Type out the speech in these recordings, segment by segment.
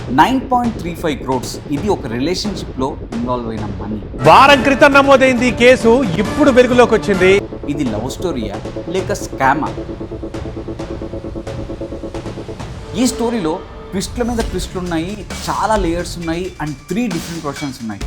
9.35 crores ఇది ఒక రిలేషన్షిప్లో ఇన్వాల్వ్ అయిన మనీ. వారం క్రితం నమోదైంది ఈ కేసు, ఇప్పుడు వెలుగులోకి వచ్చింది. ఇది లవ్ స్టోరీయా లేక స్కామా? ఈ స్టోరీలో ట్విస్ట్ల మీద ట్విస్ట్లు ఉన్నాయి, చాలా లేయర్స్ ఉన్నాయి అండ్ 3 డిఫరెంట్ వర్షన్స్ ఉన్నాయి.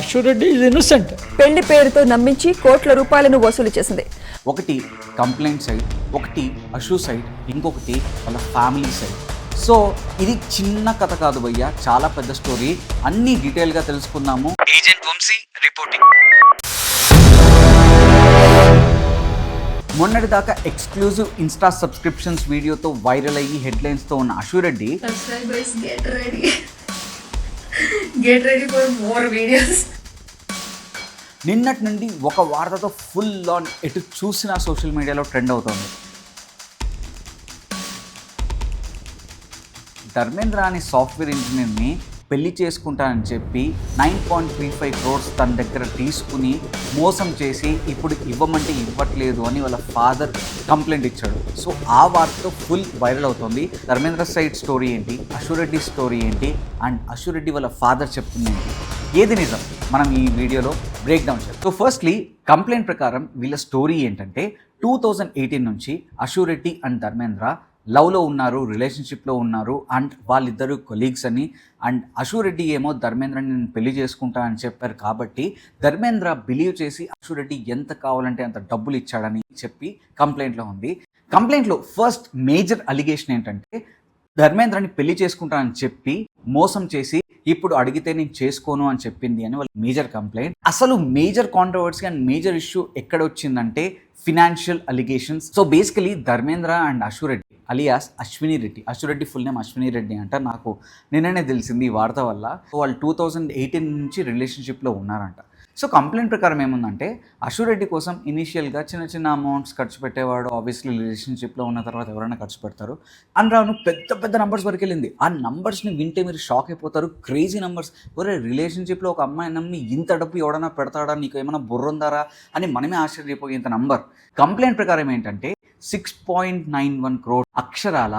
Ashu Reddy is innocent. పెళ్లి పేరుతో నమ్మించి కోట్ల రూపాయలను వసూలు చేసింది. ఒకటి కంప్లైంట్ సైడ్, ఒకటి అషు సైడ్, ఇంకొకటి వాళ్ళ ఫ్యామిలీ సైడ్. సో ఇది చిన్న కథ కాదు భయ్య, చాలా పెద్ద స్టోరీ. అన్ని డీటెయిల్గా తెలుసుకుందాము. Agent Vamsi reporting. మొన్నటిదాకా ఎక్స్క్లూజివ్ ఇన్స్టా సబ్స్క్రిప్షన్స్ వీడియోతో వైరల్ అయ్యి హెడ్లైన్స్తో ఉన్న అశురెడ్డి నిన్నటి నుండి ఒక వార్తతో ఫుల్ ఆన్ ఎటు చూసిన సోషల్ మీడియాలో ట్రెండ్ అవుతోంది. ధర్మేంద్ర అనే సాఫ్ట్వేర్ ఇంజనీర్ని పెళ్లి చేసుకుంటానని చెప్పి 9.35 crores తన దగ్గర తీసుకుని మోసం చేసి ఇప్పుడు ఇవ్వమంటే ఇవ్వట్లేదు అని వాళ్ళ ఫాదర్ కంప్లైంట్ ఇచ్చాడు. సో ఆ వార్తతో ఫుల్ వైరల్ అవుతుంది. ధర్మేంద్ర సైడ్ స్టోరీ ఏంటి, అశురెడ్డి స్టోరీ ఏంటి అండ్ అశురెడ్డి వాళ్ళ ఫాదర్ చెప్తుంది ఏంటి, ఏది నిజం, మనం ఈ వీడియోలో బ్రేక్ డౌన్ చేస్తాం. సో ఫస్ట్లీ కంప్లైంట్ ప్రకారం వీళ్ళ స్టోరీ ఏంటంటే 2018 నుంచి అశురెడ్డి అండ్ ధర్మేంద్ర లవ్లో ఉన్నారు, రిలేషన్షిప్లో ఉన్నారు అండ్ వాళ్ళిద్దరు కొలీగ్స్ అని. అండ్ అశురెడ్డి ఏమో ధర్మేంద్రని నేను పెళ్లి చేసుకుంటా అని చెప్పారు కాబట్టి ధర్మేంద్ర బిలీవ్ చేసి అశురెడ్డి ఎంత కావాలంటే అంత డబ్బులు ఇచ్చాడని చెప్పి కంప్లైంట్లో ఉంది. కంప్లైంట్లో ఫస్ట్ మేజర్ అలిగేషన్ ఏంటంటే ధర్మేంద్రని పెళ్లి చేసుకుంటానని చెప్పి మోసం చేసి ఇప్పుడు అడిగితే నేను చేసుకోను అని చెప్పింది అని వాళ్ళ మేజర్ కంప్లైంట్. అసలు major controversy and major issue ఎక్కడ వచ్చిందంటే financial allegations. So basically Dharmendra and Ashu Reddy alias Ashwini Reddy, Ashu Reddy full name Ashwini Reddy అంట, నాకు నిన్ననే తెలిసింది ఈ వార్త వల్ల. వాళ్ళు 2018 నుంచి రిలేషన్షిప్లో ఉన్నారంట. సో కంప్లైంట్ ప్రకారం ఏముందంటే అశురెడ్డి కోసం ఇనీషియల్గా చిన్న చిన్న అమౌంట్స్ ఖర్చు పెట్టేవాడు. ఆబ్వియస్లీ రిలేషన్షిప్లో ఉన్న తర్వాత ఎవరైనా ఖర్చు పెడతారు. అండ్ రాను పెద్ద పెద్ద నంబర్స్ వరకు వెళ్ళింది. ఆ నంబర్స్ని వింటే మీరు షాక్ అయిపోతారు. Crazy numbers. ఒరే రిలేషన్షిప్లో ఒక అమ్మాయి నమ్మి ఇంత డబ్బు ఎవడన్నా పెడతాడా, నీకు ఏమైనా బుర్ర ఉందారా అని మనమే ఆశ్చర్యపోయి ఇంత నంబర్. కంప్లైంట్ ప్రకారం ఏంటంటే 6.91 crores, అక్షరాల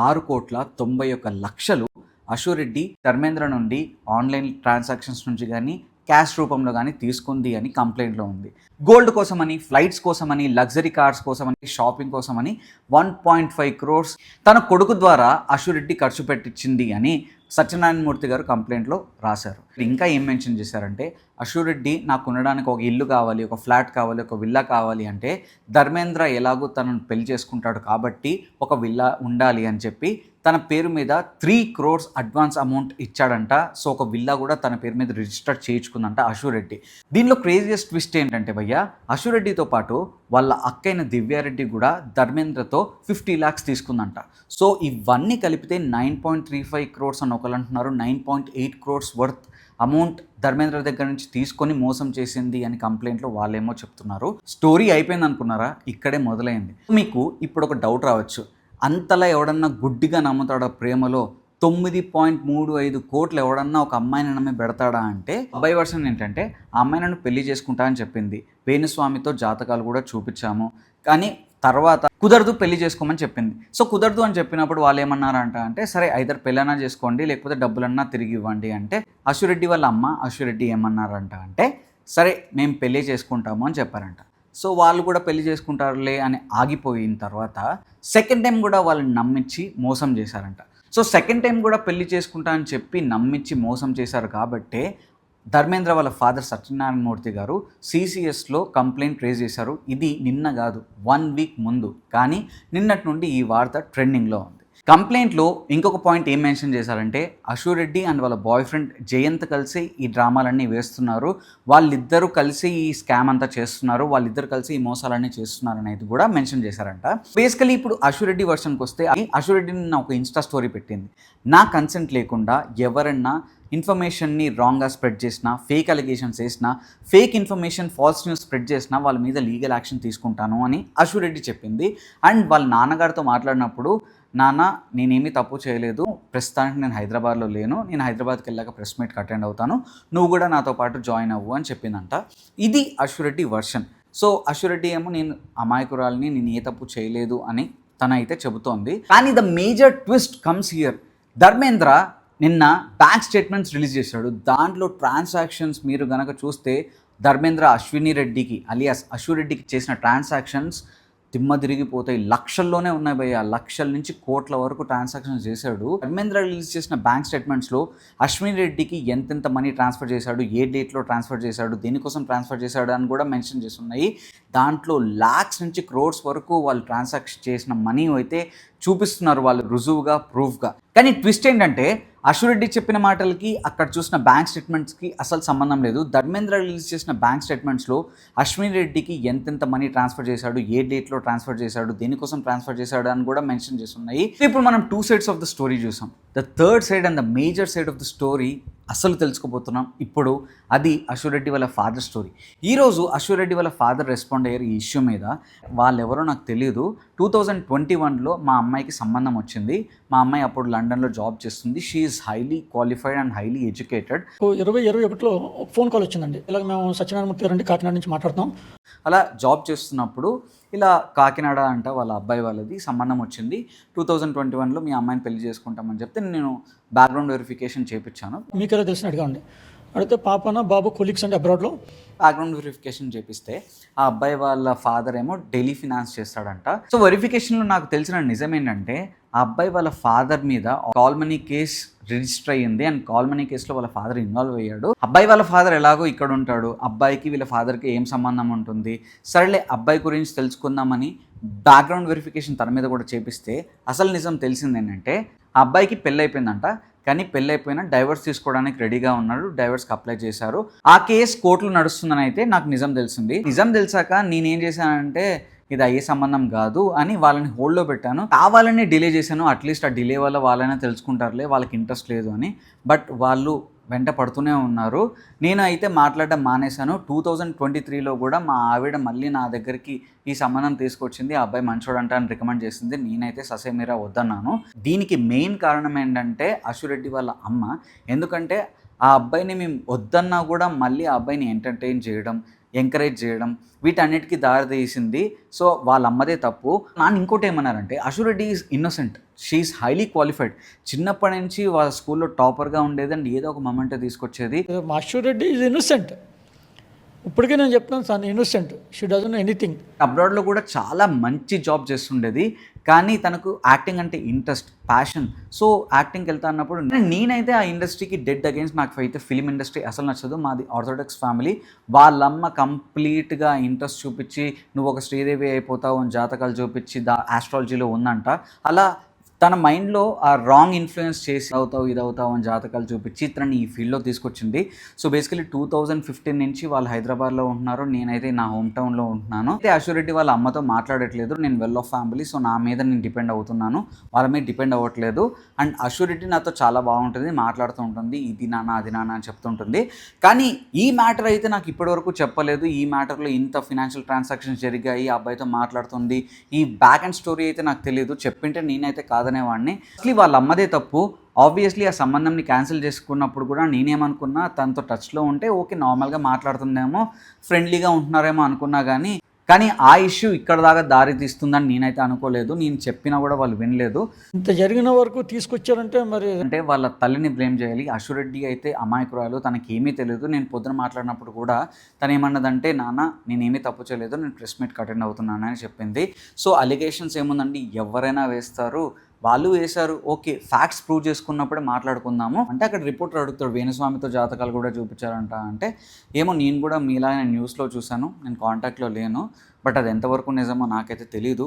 6,91,00,000 అశురెడ్డి ధర్మేంద్ర నుండి ఆన్లైన్ ట్రాన్సాక్షన్స్ నుంచి కానీ క్యాష్ రూపంలో కానీ తీసుకుంది అని కంప్లైంట్లో ఉంది. గోల్డ్ కోసమని, ఫ్లైట్స్ కోసమని, లగ్జరీ కార్స్ కోసమని, షాపింగ్ కోసమని 1.5 crores తన కొడుకు ద్వారా అశురెడ్డి ఖర్చు పెట్టించింది అని సత్యనారాయణ మూర్తి గారు కంప్లైంట్లో రాశారు. ఇంకా ఏం మెన్షన్ చేశారంటే అశురెడ్డి నాకు ఉండడానికి ఒక ఇల్లు కావాలి, ఒక ఫ్లాట్ కావాలి, ఒక విల్లా కావాలి అంటే ధర్మేంద్ర ఎలాగో తనను పెళ్లి చేసుకుంటాడు కాబట్టి ఒక విల్లా ఉండాలి అని చెప్పి తన పేరు మీద 3 crores అడ్వాన్స్ అమౌంట్ ఇచ్చాడంట. సో ఒక విల్లా కూడా తన పేరు మీద రిజిస్టర్ చేయించుకుందంట అశురెడ్డి. దీనిలో క్రేజియస్ట్ ట్విస్ట్ ఏంటంటే భయ్య, అశురెడ్డితో పాటు వాళ్ళ అక్కైన దివ్యారెడ్డి కూడా ధర్మేంద్రతో 50 lakhs తీసుకుందంట. సో ఇవన్నీ కలిపితే 9.35 crores అని ఒకళ్ళు అంటున్నారు. 9.8 crores వర్త్ అమౌంట్ ధర్మేంద్ర దగ్గర నుంచి తీసుకొని మోసం చేసింది అని కంప్లైంట్లో వాళ్ళేమో చెప్తున్నారు. స్టోరీ అయిపోయింది అనుకున్నారా? ఇక్కడే మొదలైంది. మీకు ఇప్పుడు ఒక డౌట్ రావచ్చు, అంతలా ఎవడన్నా గుడ్డిగా నమ్ముతాడా ప్రేమలో? 9.35 కోట్లు ఎవడన్నా ఒక అమ్మాయిని నమ్మి పెడతాడా అంటే అబ్బాయి వర్షన్ ఏంటంటే ఆ అమ్మాయి నన్ను పెళ్లి చేసుకుంటా అని చెప్పింది, వేణుస్వామితో జాతకాలు కూడా చూపించాము, కానీ తర్వాత కుదరదు పెళ్లి చేసుకోమని చెప్పింది. సో కుదరదు అని చెప్పినప్పుడు వాళ్ళు ఏమన్నారంట అంటే సరే ఐదర్ పెళ్ళైనా చేసుకోండి లేకపోతే డబ్బులన్నా తిరిగి ఇవ్వండి అంటే అశురెడ్డి వాళ్ళ అమ్మ అశురెడ్డి ఏమన్నారంట అంటే సరే మేము పెళ్లి చేసుకుంటాము అని చెప్పారంట. సో వాళ్ళు కూడా పెళ్లి చేసుకుంటారులే అని ఆగిపోయిన తర్వాత సెకండ్ టైం కూడా వాళ్ళని నమ్మించి మోసం చేశారంట. సో సెకండ్ టైం కూడా పెళ్లి చేసుకుంటా అని చెప్పి నమ్మించి మోసం చేశారు కాబట్టే ధర్మేంద్ర వాళ్ళ ఫాదర్ సత్యనారాయణ మూర్తి గారు CCSలో కంప్లైంట్ రేజ్ చేశారు. ఇది నిన్న కాదు, 1 week ముందు. కానీ నిన్నటి నుండి ఈ వార్త ట్రెండింగ్లో ఉంది. కంప్లైంట్లో ఇంకొక పాయింట్ ఏం మెన్షన్ చేశారంటే అశురెడ్డి అండ్ వాళ్ళ బాయ్ ఫ్రెండ్ జయంత్ కలిసి ఈ డ్రామాలన్నీ వేస్తున్నారు, వాళ్ళిద్దరూ కలిసి ఈ స్కామ్ అంతా చేస్తున్నారు, వాళ్ళిద్దరు కలిసి ఈ మోసాలన్నీ చేస్తున్నారు అనేది కూడా మెన్షన్ చేశారంట. బేసికలీ ఇప్పుడు అశురెడ్డి వర్షన్కి వస్తే అశురెడ్డి నిన్న ఒక ఇన్స్టా స్టోరీ పెట్టింది. నా కన్సెంట్ లేకుండా ఎవరన్నా ఇన్ఫర్మేషన్ని రాంగ్గా స్ప్రెడ్ చేసినా, ఫేక్ అలిగేషన్స్ వేసినా, fake information false news spread చేసినా వాళ్ళ మీద లీగల్ యాక్షన్ తీసుకుంటాను అని అశురెడ్డి చెప్పింది. అండ్ వాళ్ళ నాన్నగారితో మాట్లాడినప్పుడు నాన్న నేనేమీ తప్పు చేయలేదు, ప్రస్తుతానికి నేను హైదరాబాద్లో లేను, నేను హైదరాబాద్కి వెళ్ళాక ప్రెస్ మీట్కి అటెండ్ అవుతాను, నువ్వు కూడా నాతో పాటు జాయిన్ అవ్వు అని చెప్పిందంట. ఇది అశురెడ్డి వర్షన్. సో అశురెడ్డి ఏమో నేను అమాయకురాలని, నేను ఏ తప్పు చేయలేదు అని తనైతే చెబుతోంది. కానీ the major twist comes here. Dharmendra నిన్న బ్యాంక్ స్టేట్మెంట్స్ రిలీజ్ చేశాడు. దాంట్లో ట్రాన్సాక్షన్స్ మీరు గనక చూస్తే ధర్మేంద్ర అశ్విని రెడ్డికి అలియాస్ అశ్విరెడ్డికి చేసిన ట్రాన్సాక్షన్స్ తిమ్మ తిరిగిపోతాయి. లక్షల్లోనే ఉన్నాయి భయ్య, లక్షల నుంచి కోట్ల వరకు ట్రాన్సాక్షన్స్ చేశాడు. ధర్మేంద్ర రిలీజ్ చేసిన బ్యాంక్ స్టేట్మెంట్స్లో అశ్విని రెడ్డికి ఎంతెంత మనీ ట్రాన్స్ఫర్ చేశాడు, ఏ డేట్లో ట్రాన్స్ఫర్ చేశాడు, దేనికోసం ట్రాన్స్ఫర్ చేశాడు అని కూడా మెన్షన్ చేస్తున్నాయి. దాంట్లో లాక్స్ నుంచి క్రోర్స్ వరకు వాళ్ళు ట్రాన్సాక్షన్ చేసిన మనీ అయితే చూపిస్తున్నారు వాళ్ళు రుజువుగా, ప్రూఫ్గా. కానీ ట్విస్ట్ ఏంటంటే అశ్విరెడ్డి చెప్పిన మాటలకి అక్కడ చూసిన బ్యాంక్ స్టేట్మెంట్స్కి అసలు సంబంధం లేదు. ధర్మేంద్ర రిలీజ్ చేసిన బ్యాంక్ స్టేట్మెంట్స్లో అశ్విని రెడ్డికి ఎంతెంత మనీ ట్రాన్స్ఫర్ చేశాడు, ఏ డేట్లో ట్రాన్స్ఫర్ చేశాడు, దేనికోసం ట్రాన్స్ఫర్ చేశాడు అని కూడా మెన్షన్ చేస్తున్నాయి. ఇప్పుడు మనం 2 sides ఆఫ్ ద స్టోరీ చూసాం. The third side and the major side of the story అసలు తెలుసుకోబోతున్నాం ఇప్పుడు. అది అశ్విరెడ్డి వాళ్ళ ఫాదర్ స్టోరీ. ఈరోజు అశ్విరెడ్డి వాళ్ళ ఫాదర్ రెస్పాండ్ అయ్యారు ఈ ఇష్యూ మీద. వాళ్ళెవరో నాకు తెలియదు. 2021లో మా అమ్మాయికి సంబంధం వచ్చింది. మా అమ్మాయి అప్పుడు లండన్లో జాబ్ చేస్తుంది. She is highly qualified and highly educated. 2021లో ఒక ఫోన్ కాల్ వచ్చిందండి. ఇలాగ మేము సత్యనారాయణమూర్తి గారండి కాకినాడ నుంచి మాట్లాడుతున్నాం. అలా జాబ్ చేస్తున్నప్పుడు ఇలా కాకినాడ అంట వాళ్ళ అబ్బాయి వాళ్ళది సంబంధం వచ్చింది. 2021లో మీ అమ్మాయిని పెళ్లి చేసుకుంటామని చెప్తే నేను బ్యాక్గ్రౌండ్ వెరిఫికేషన్ చేయించాను. మీకు ఎలా తెలిసిన అడిగామండి. అడిగితే పాపన బాబు కొలీగ్స్ అండి అబ్రాడ్లో. బ్యాక్గ్రౌండ్ వెరిఫికేషన్ చేపిస్తే ఆ అబ్బాయి వాళ్ళ ఫాదర్ ఏమో ఢిల్లీ ఫినాన్స్ చేస్తాడంట. సో వెరిఫికేషన్లో నాకు తెలిసిన నిజం ఏంటంటే ఆ అబ్బాయి వాళ్ళ ఫాదర్ మీద కాల్ మనీ కేస్ రిజిస్టర్ అయ్యింది అండ్ కాల్ మనీ కేసులో వాళ్ళ ఫాదర్ ఇన్వాల్వ్ అయ్యాడు. అబ్బాయి వాళ్ళ ఫాదర్ ఎలాగో ఇక్కడ ఉంటాడు, అబ్బాయికి వీళ్ళ ఫాదర్కి ఏం సంబంధం ఉంటుంది, సరేలే అబ్బాయి గురించి తెలుసుకుందామని బ్యాక్గ్రౌండ్ వెరిఫికేషన్ తన మీద కూడా చేపిస్తే అసలు నిజం తెలిసింది ఏంటంటే ఆ అబ్బాయికి పెళ్ళి అయిపోయిందంట. కానీ పెళ్ళి అయిపోయినా డైవర్స్ తీసుకోవడానికి రెడీగా ఉన్నాడు. డైవర్స్కి అప్లై చేశారు. ఆ కేసు కోర్టులో నడుస్తుందని అయితే నాకు నిజం తెలిసింది. నిజం తెలిసాక నేనేం చేశానంటే ఇది అయ్యే సంబంధం కాదు అని వాళ్ళని హోల్డ్లో పెట్టాను. కావాలని డిలే చేశాను. అట్లీస్ట్ ఆ డిలే వల్ల వాళ్ళైనా తెలుసుకుంటారులే, వాళ్ళకి ఇంట్రెస్ట్ లేదు అని. బట్ వాళ్ళు వెంట పడుతూనే ఉన్నారు. నేను అయితే మాట్లాడడం మానేశాను. 2023లో కూడా మా ఆవిడ మళ్ళీ నా దగ్గరికి ఈ సంబంధం తీసుకొచ్చింది. ఆ అబ్బాయి మంచోడంట అని రికమెండ్ చేసింది. నేనైతే ససేమిరా వద్దన్నాను. దీనికి మెయిన్ కారణం ఏంటంటే అశ్విరెడ్డి వాళ్ళ అమ్మ. ఎందుకంటే ఆ అబ్బాయిని మేము వద్దన్నా కూడా మళ్ళీ ఆ అబ్బాయిని ఎంటర్టైన్ చేయడం, ఎంకరేజ్ చేయడం, వీటన్నిటికీ దారి తీసింది. సో వాళ్ళ అమ్మదే తప్పు. నాన్న ఇంకోటి ఏమన్నారంటే Ashwireddy is innocent, she is highly qualified. చిన్నప్పటి నుంచి వాళ్ళ స్కూల్లో టాపర్గా ఉండేది అండ్ ఏదో ఒక మొమెంట్ తీసుకొచ్చేది. Master is innocent. ఇప్పటికే నేను చెప్తున్నాను sir, innocent. She doesn't know anything. అబ్రాడ్లో కూడా చాలా మంచి జాబ్ చేస్తుండేది. కానీ తనకు యాక్టింగ్ అంటే ఇంట్రెస్ట్, ప్యాషన్. సో యాక్టింగ్కి వెళ్తా అన్నప్పుడు నేనైతే ఆ ఇండస్ట్రీకి డెడ్ అగేన్స్ట్. నాకు అయితే ఫిలిం ఇండస్ట్రీ అసలు నచ్చదు. మాది ఆర్థోడాక్స్ ఫ్యామిలీ. వాళ్ళమ్మ కంప్లీట్గా ఇంట్రెస్ట్ చూపించి నువ్వు ఒక శ్రీదేవి అయిపోతావు అని జాతకాలు చూపించి ఆస్ట్రాలజీలో ఉందంట. అలా తన మైండ్లో ఆ రాంగ్ ఇన్ఫ్లుయెన్స్ చేసి అవుతావు ఇది అవుతావు అని జాతకాలు చూపించి తనని ఈ ఫీల్డ్లో తీసుకొచ్చింది. సో బేసికలీ 2015 నుంచి వాళ్ళు హైదరాబాద్లో ఉంటున్నారు. నేనైతే నా హోమ్ టౌన్లో ఉంటున్నాను. అయితే అశ్విరెడ్డి వాళ్ళ అమ్మతో మాట్లాడట్లేదు. నేను వెల్ ఆఫ్ ఫ్యామిలీ, సో నా మీద నేను డిపెండ్ అవుతున్నాను, వాళ్ళ మీద డిపెండ్ అవ్వట్లేదు. అండ్ అశ్విరెడ్డి నాతో చాలా బాగుంటుంది, మాట్లాడుతూ ఉంటుంది, ఇది నాన్న అది నాన్న అని చెప్తుంటుంది. కానీ ఈ మ్యాటర్ అయితే నాకు ఇప్పటివరకు చెప్పలేదు. ఈ మ్యాటర్లో ఇంత ఫినాన్షియల్ ట్రాన్సాక్షన్స్ జరిగాయి, ఆ అబ్బాయితో మాట్లాడుతుంది, ఈ బ్యాక్ అండ్ స్టోరీ అయితే నాకు తెలియదు. చెప్పింటే నేనైతే కాదనేవాడిని. అసలు వాళ్ళ అమ్మదే తప్పు. ఆబ్వియస్లీ ఆ సంబంధంని క్యాన్సిల్ చేసుకున్నప్పుడు కూడా నేనేమనుకున్నా తనతో టచ్లో ఉంటే ఓకే, నార్మల్గా మాట్లాడుతుందేమో, ఫ్రెండ్లీగా ఉంటున్నారేమో అనుకున్నా. కానీ ఆ ఇష్యూ ఇక్కడ దాకా దారి తీస్తుందని నేనైతే అనుకోలేదు. నేను చెప్పినా కూడా వాళ్ళు వినలేదు. ఇంత జరిగిన వరకు తీసుకొచ్చారంటే మరి అంటే వాళ్ళ తల్లిని బ్లేమ్ చేయాలి. అశ్విరెడ్డి అయితే అమాయకురాలు, తనకి ఏమీ తెలియదు. నేను పొద్దున మాట్లాడినప్పుడు కూడా తను ఏమన్నదంటే నాన్న నేనేమీ తప్పు చేయలేదు, నేను ప్రెస్ మీట్కి అటెండ్ అవుతున్నానని చెప్పింది. సో అలిగేషన్స్ ఏముందండి, ఎవరైనా వేస్తారు, వాళ్ళు వేశారు, ఓకే ఫ్యాక్ట్స్ ప్రూవ్ చేసుకున్నప్పుడే మాట్లాడుకుందాము అంటే అక్కడ రిపోర్టర్ అడుగుతాడు వేణుస్వామితో జాతకాలు కూడా చూపించారంట అంటే ఏమో నేను కూడా మీలా నేను న్యూస్లో చూశాను, నేను కాంటాక్ట్లో లేను, బట్ అది ఎంతవరకు నిజమో నాకైతే తెలీదు.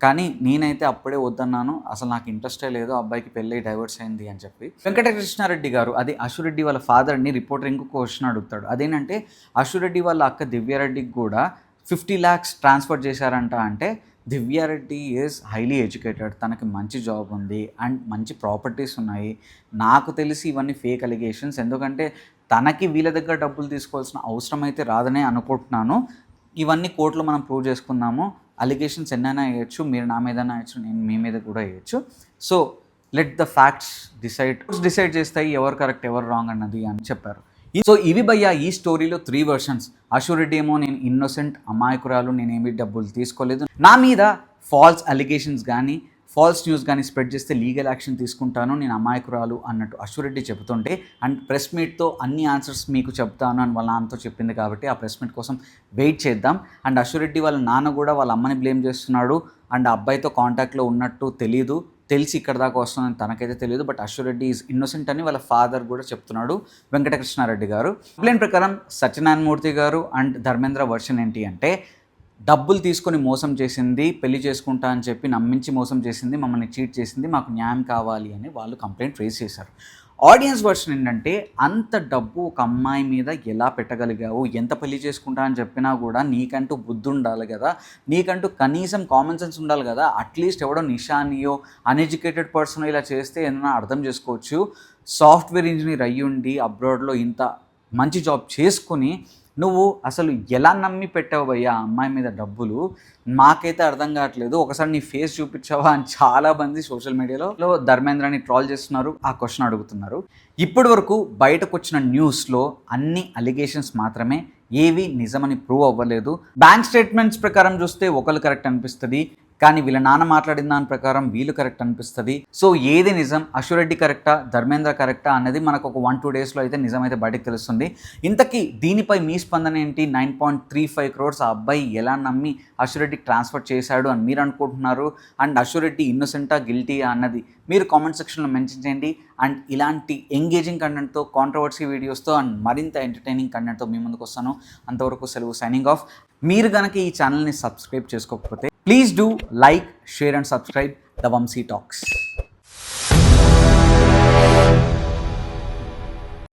కానీ నేనైతే అప్పుడే వద్దన్నాను, అసలు నాకు ఇంట్రెస్టే లేదు, అబ్బాయికి పెళ్ళి డైవర్స్ అయింది అని చెప్పి. వెంకటకృష్ణారెడ్డి గారు అదే అశ్విరెడ్డి వాళ్ళ ఫాదర్ని రిపోర్టర్ ఇంకో క్వశ్చన్ అడుగుతాడు. అదేంటంటే అశ్విరెడ్డి వాళ్ళ అక్క దివ్యారెడ్డికి కూడా 50 lakhs ట్రాన్స్ఫర్ చేశారంట. అంటే దివ్యారెడ్డి ఈజ్ హైలీ ఎడ్యుకేటెడ్, తనకి మంచి జాబ్ ఉంది అండ్ మంచి ప్రాపర్టీస్ ఉన్నాయి. నాకు తెలిసి ఇవన్నీ ఫేక్ అలిగేషన్స్, ఎందుకంటే తనకి వీళ్ళ దగ్గర డబ్బులు తీసుకోవాల్సిన అవసరం అయితే రాదనే అనుకుంటున్నాను. ఇవన్నీ కోర్టులో మనం ప్రూవ్ చేసుకుందాము. అలిగేషన్స్ ఎన్నైనా వేయచ్చు, మీరు నా మీద వేయచ్చు, నేను మీ మీద కూడా వేయచ్చు. So let the facts decide చేస్తాయి ఎవరు కరెక్ట్ ఎవరు రాంగ్ అన్నది అని చెప్పారు. సో ఇవి భయ్యా ఈ స్టోరీలో 3 versions. అశ్విరెడ్డి ఏమో నేను ఇన్నోసెంట్, అమాయకురాలు, నేనేమి డబ్బులు తీసుకోలేదు, నా మీద ఫాల్స్ అలిగేషన్స్ కానీ ఫాల్స్ న్యూస్ కానీ స్ప్రెడ్ చేస్తే లీగల్ యాక్షన్ తీసుకుంటాను, నేను అమాయకురాలు అన్నట్టు అశ్వరెడ్డి చెబుతుంటే అండ్ ప్రెస్ మీట్తో అన్ని ఆన్సర్స్ మీకు చెప్తాను అని వాళ్ళ నాన్నతో చెప్పింది కాబట్టి ఆ ప్రెస్ మీట్ కోసం వెయిట్ చేద్దాం. అండ్ అశ్వరెడ్డి వాళ్ళ నాన్న కూడా వాళ్ళ అమ్మని బ్లేమ్ చేస్తున్నాడు అండ్ అబ్బాయితో కాంటాక్ట్లో ఉన్నట్టు తెలిసి ఇక్కడ దాకా వస్తుందని తనకైతే తెలియదు. బట్ అశ్వరెడ్డి ఈజ్ ఇన్నోసెంట్ అని వాళ్ళ ఫాదర్ కూడా చెప్తున్నాడు వెంకటకృష్ణారెడ్డి గారు. కంప్లైంట్ ప్రకారం సత్యనారాయణ మూర్తి గారు అండ్ ధర్మేంద్ర వర్షన్ ఏంటి అంటే డబ్బులు తీసుకొని మోసం చేసింది, పెళ్లి చేసుకుంటా అని చెప్పి నమ్మించి మోసం చేసింది, మమ్మల్ని చీట్ చేసింది, మాకు న్యాయం కావాలి అని వాళ్ళు కంప్లైంట్ రేస్ చేశారు. ఆడియన్స్ వర్షన్ ఏంటంటే అంత డబ్బు ఒక అమ్మాయి మీద ఎలా పెట్టగలిగావు, ఎంత పెళ్లి చేసుకుంటా అని చెప్పినా కూడా నీకంటూ బుద్ధి ఉండాలి కదా, నీకంటూ కనీసం కామన్ సెన్స్ ఉండాలి కదా, అట్లీస్ట్ ఎవడో నిషానియో అన్ఎడ్యుకేటెడ్ పర్సన్ ఇలా చేస్తే ఏదైనా అర్థం చేసుకోవచ్చు. సాఫ్ట్వేర్ ఇంజనీర్ అయ్యుండి అబ్రాడ్లో ఇంత మంచి జాబ్ చేసుకుని నువ్వు అసలు ఎలా నమ్మి పెట్టావు భయ్యా ఆ అమ్మాయి మీద డబ్బులు, మాకైతే అర్థం కావట్లేదు, ఒకసారి నీ ఫేస్ చూపించావా అని చాలామంది సోషల్ మీడియాలో ధర్మేంద్రని ట్రాల్ చేస్తున్నారు, ఆ క్వశ్చన్ అడుగుతున్నారు. ఇప్పటి వరకు బయటకు వచ్చిన న్యూస్లో అన్ని అలిగేషన్స్ మాత్రమే, ఏవి నిజమని ప్రూవ్ అవ్వలేదు. బ్యాంక్ స్టేట్మెంట్స్ ప్రకారం చూస్తే ఒకళ్ళు కరెక్ట్ అనిపిస్తుంది, కానీ వీళ్ళ నాన్న మాట్లాడిన దాని ప్రకారం వీళ్ళు కరెక్ట్ అనిపిస్తుంది. సో ఏది నిజం, అశ్వరెడ్డి కరెక్టా ధర్మేంద్ర కరెక్టా అనేది మనకు ఒక 1-2 డేస్లో అయితే నిజమైతే బయటకు తెలుస్తుంది. ఇంతకీ దీనిపై మీ స్పందన ఏంటి? 9.35 crores ఆ అబ్బాయి ఎలా నమ్మి అశ్వరెడ్డికి ట్రాన్స్ఫర్ చేశాడు అని మీరు అనుకుంటున్నారు? అండ్ అశ్వరెడ్డి ఇన్నోసెంటా గిల్టీయా అన్నది మీరు కామెంట్ సెక్షన్లో మెన్షన్ చేయండి. అండ్ ఇలాంటి ఎంగేజింగ్ కంటెంట్తో, కాంట్రవర్సీ వీడియోస్తో అండ్ మరింత ఎంటర్టైనింగ్ కంటెంట్తో మీ ముందుకు వస్తాను. అంతవరకు సెలవు, సైనింగ్ ఆఫ్. మీరు కనుక ఈ ఛానల్ని సబ్స్క్రైబ్ చేసుకోకపోతే please do like, share and subscribe the Vamsi talks.